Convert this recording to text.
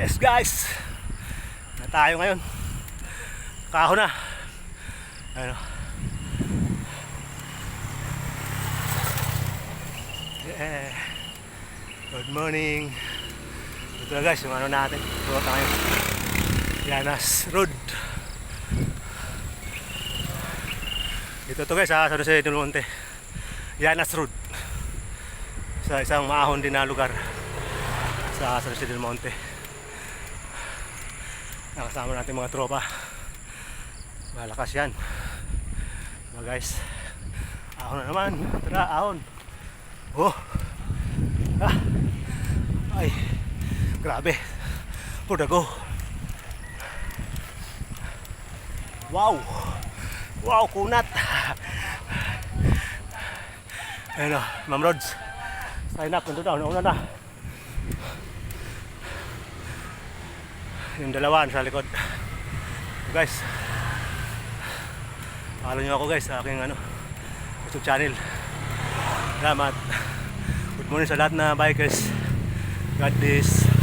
Yes guys, na tayo ngayon. Kaho na. Ano? Yeah. Good morning. Ito na guys, yung ano natin. Tuwa tayo. Llanas Road. Ito to guys, sa San Jose del Monte. Llanas Road. Sa isang maahon din na lugar sa San Jose del Monte. Nakasama natin mga tropa. Malakas yan. Diba guys? Ahon na naman. Tara, ahon. Oh. Ah. Ay. Grabe. For the go. Wow. Wow, kunat. Ayun o, Ma'am Rods. Sign up, nandun daw, nauna na. Yung dalawa sa likod. Guys, follow nyo ako guys sa aking YouTube channel. Salamat. Good morning sa lahat na bikers. God bless.